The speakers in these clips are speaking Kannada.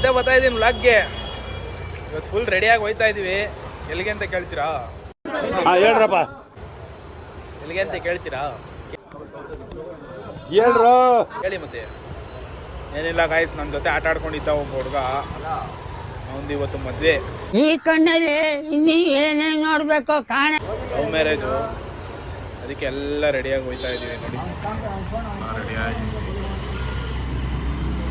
ಮತ್ತೆ ಬರ್ತಾ ಇದ್ದೀನಿ ವ್ಲಾಗ್ಗೆ. ಇವತ್ತು ಫುಲ್ ರೆಡಿಯಾಗಿ ಹೋಯ್ತಾ ಇದೀವಿ. ಎಲ್ಲಿಗೆ ಅಂತ ಕೇಳ್ತೀರಾ? ಹೇಳ್ರಪ್ಪ. ಎಲ್ಲಿಗೆ ಅಂತ ಕೇಳ್ತೀರಾ? ಹೇಳ್ರು ಹೇಳಿ. ಮತ್ತೆ ಏನಿಲ್ಲ ಗಾಯ್ಸ್, ನನ್ನ ಜೊತೆ ಆಟ ಆಡ್ಕೊಂಡಿದ್ದ ಒಬ್ಬ ಹುಡುಗ, ಅವನದು ಇವತ್ತು ಮದುವೆ. ಈ ಕಣ್ಣಲ್ಲಿ ಇನ್ನೀ ಏನೇನು ನೋಡ್ಬೇಕು ಕಾಣ. ಲವ್ ಮ್ಯಾರೇಜು, ಅದಕ್ಕೆ ಎಲ್ಲ ರೆಡಿಯಾಗಿ ಹೋಯ್ತಾ ಇದ್ದೀವಿ. ನೋಡಿ,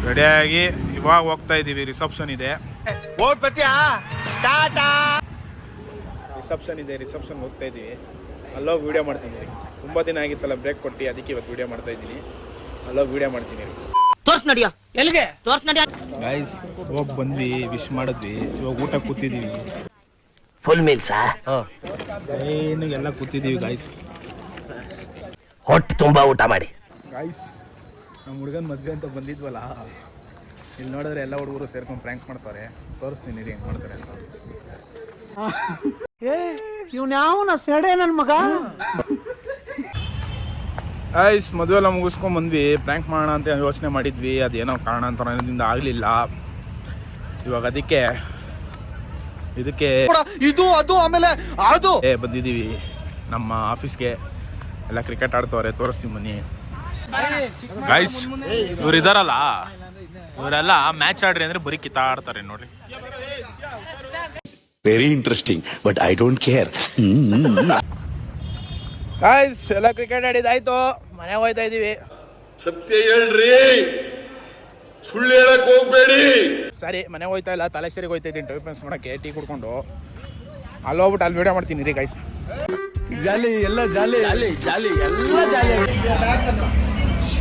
ರೆಡಿಯಾಗಿ ಇವಾಗ ಹೋಗ್ತಾ ಇದ್ದೀವಿ. ರಿಸೆಪ್ಷನ್ ಇದೆ, ರಿಸೆಪ್ಷನ್ ಹೋಗ್ತಾ ಇದ್ದೀವಿ. ಅಲ್ಲೋಗಿ ವೀಡಿಯೋ ಮಾಡ್ತೀನಿ. ತುಂಬ ದಿನ ಆಗಿತ್ತಲ್ಲ ಬ್ರೇಕ್ ಕೊಟ್ಟು, ಅದಕ್ಕೆ ಇವತ್ತು ವೀಡಿಯೋ ಮಾಡ್ತಾ ಇದ್ದೀನಿ. ಅಲ್ಲೋಗಿ ವೀಡಿಯೋ ಮಾಡ್ತೀನಿ. ಗೈಸ್ ಹೋಗಿ ಬಂದ್ವಿ, ವಿಶ್ ಮಾಡಿದ್ವಿ. ಇವಾಗ ಊಟ ಕೂತಿದ್ದೀವಿ. ಫುಲ್ ಮೀಲ್ಸಾ? ಎಲ್ಲ ಕೂತಿದ್ದೀವಿ ಗಾಯ್ಸ್. ಹೊಟ್ಟೆ ತುಂಬಾ ಊಟ ಮಾಡಿ. ಗಾಯ್ಸ್, ನಮ್ಮ ಹುಡುಗನ ಮದುವೆ ಅಂತ ಬಂದಿದ್ವಲ್ಲ, ಇಲ್ಲಿ ನೋಡಿದ್ರೆ ಎಲ್ಲ ಹುಡುಗರು ಸೇರ್ಕೊಂಡು ಪ್ರ್ಯಾಂಕ್ ಮಾಡ್ತಾರೆ. ತೋರಿಸ್ತೀನಿ ರೀ ಹೆಂಗೆ ಮಾಡ್ತಾರೆ ಅಂತ. ಇವ್ನ್ಯಾವನ ಸೆಡೆ ನನ್ನ ಮಗ. ಗಾಯ್ಸ್, ಮದುವೆ ಎಲ್ಲ ಮುಗಿಸ್ಕೊಂಡು ಬಂದ್ವಿ. ಪ್ರ್ಯಾಂಕ್ ಮಾಡೋಣ ಅಂತ ಯೋಚನೆ ಮಾಡಿದ್ವಿ. ಅದೇನೋ ಕಾರಣಾಂತರದಿಂದ ಆಗಲಿಲ್ಲ. ಇವಾಗ ಇದಕ್ಕೆ ಇದು ಅದು ಆಮೇಲೆ ಅದು ಬಂದಿದ್ದೀವಿ ನಮ್ಮ ಆಫೀಸ್ಗೆ. ಎಲ್ಲ ಕ್ರಿಕೆಟ್ ಆಡ್ತವ್ರೆ, ತೋರಿಸ್ತೀವಿ ಬನ್ನಿ. ಗೈಸ್, ಇವ್ರು ಇದಾರಲ್ಲ, ಇವರೆಲ್ಲ ಮ್ಯಾಚ್ ಆಡ್ರಿ ಅಂದ್ರೆ ಬರೀ ಕಿತ್ತಾಡ್ತಾರೆ ನೋಡ್ರಿ. Very interesting, but I don't care. Guys, ಎಲ್ಲ ಕ್ರಿಕೆಟ್ ಆಡಿದಾಯ್ತು, ಮನೆಗೆ ಹೋಯ್ತಾ ಇದೀವಿ. ಸತ್ಯ ಹೇಳ್ರಿ, ಸುಳ್ಳು ಹೇಳಕ್ ಹೋಗ್ಬೇಡಿ. ಸರಿ, ಮನೆಗೆ ಹೋಯ್ತಾ ಇಲ್ಲ, ತಲೆ ಸೇರಿಗೆ ಹೋಯ್ತಾ ಇದ್ದೀನಿ ಟೈಪೆನ್ಸ್ ಮಾಡಕ್ಕೆ, ಟೀ ಕುಡ್ಕೊಂಡು. ಅಲ್ಲಿ ಹೋಗ್ಬಿಟ್ಟು ಅಲ್ಲಿ ವಿಡಿಯೋ ಮಾಡ್ತೀನಿ ರೀ ಗೈಸ್. ಜಾಲಿ ಎಲ್ಲ ಜಾಲಿ ಜಾಲಿ ಎಲ್ಲ ಜಾಲಿ.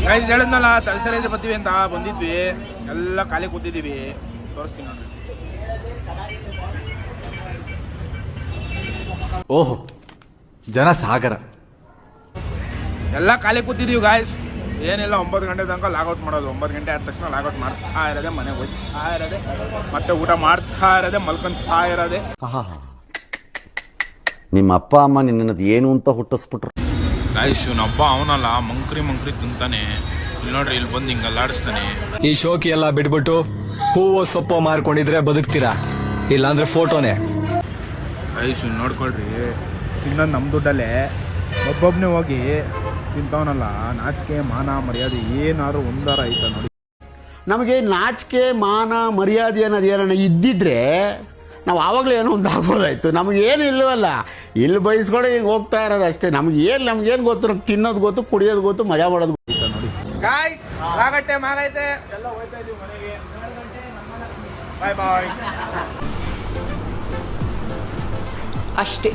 ಗೈಸ್, ಹೇಳಿದ್ನಲ್ಲ ತಲಸೇರಿ ಬರ್ತೀವಿ ಅಂತ, ಬಂದಿದ್ವಿ. ಎಲ್ಲ ಖಾಲಿ ಕೂತಿದ್ದೀವಿ, ತೋರಿಸ್ತೀನಿ ನೋಡ್ರಿ. ಓಹೋ, ಜನ ಸಾಗರ. ಎಲ್ಲ ಖಾಲಿ ಕೂತಿದ್ದೀವಿ ಗಾಯ್ಸ್. ಏನಿಲ್ಲ, 9 ಗಂಟೆ ತನಕ ಲಾಗೌಟ್ ಮಾಡೋದು. 9 ಗಂಟೆ ಆದ ತಕ್ಷಣ ಲಾಗೌಟ್ ಮಾಡ್ತಾ ಇರೋದೆ, ಮನೆಗೆ ಹೋಗ್ತಾ ಇರೋದೆ, ಮತ್ತೆ ಊಟ ಮಾಡ್ತಾ ಇರೋದೆ, ಮಲ್ಕೊಂತಾ ಇರೋದೆ. ನಿಮ್ಮ ಅಪ್ಪ ಅಮ್ಮ ನಿನ್ನದು ಏನು ಅಂತ ಹುಟ್ಟಿಸ್ಬಿಟ್ರು. ಗಾಯ್ಸ್, ಇವನ ಹಬ್ಬ ಅವನಲ್ಲ, ಮಂಕ್ರಿ ತಿಂತಾನೆ. ಇಲ್ಲಿ ನೋಡ್ರಿ, ಇಲ್ಲಿ ಬಂದು ಹಿಂಗೆ ಅಲ್ಲಾಡಿಸ್ತಾನೆ. ಈ ಶೋಕಿ ಎಲ್ಲ ಬಿಟ್ಬಿಟ್ಟು ಹೂವು ಸೊಪ್ಪು ಮಾರ್ಕೊಂಡಿದ್ರೆ ಬದುಕ್ತೀರಾ, ಇಲ್ಲಾಂದ್ರೆ ಫೋಟೋನೇ. ಗಾಯ್ಸ್, ನೋಡ್ಕೊಳ್ರಿ, ಇನ್ನೊಂದು ನಮ್ಮ ದುಡ್ಡಲ್ಲೇ ಒಬ್ಬೊಬ್ಬನೇ ಹೋಗಿ ತಿಂತವನಲ್ಲ. ನಾಚಿಕೆ ಮಾನ ಮರ್ಯಾದೆ ಏನಾದ್ರು ಒಂದಾರ ಐತ ನೋಡಿ. ನಮಗೆ ನಾಚಿಕೆ ಮಾನ ಮರ್ಯಾದೆ ಅನ್ನೋದು ಏನೋ ಇದ್ದಿದ್ರೆ ನಾವು ಆವಾಗಲೇ ಏನೋ ಒಂದು ಆಗ್ಬೋದಾಯ್ತು. ನಮಗೇನು ಇಲ್ಲವಲ್ಲ, ಇಲ್ಲಿ ಬಯಸ್ಕೊಂಡು ಹಿಂಗೆ ಹೋಗ್ತಾ ಇರೋದು ಅಷ್ಟೇ. ನಮಗೇನು ಗೊತ್ತು, ತಿನ್ನೋದು ಗೊತ್ತು, ಕುಡಿಯೋದು ಗೊತ್ತು, ಮಜಾ ಮಾಡೋದು ಗೊತ್ತು ನೋಡಿ. ಗಾಯ್ಸ್, ರಾಗಟ್ಟೆ ಮಾಗೈತೆ, ಎಲ್ಲ ಹೋಗ್ತಾ ಇದೀವಿ ಮನೆಗೆ. ಬಾಯ್ ಬಾಯ್ ಅಷ್ಟೇ.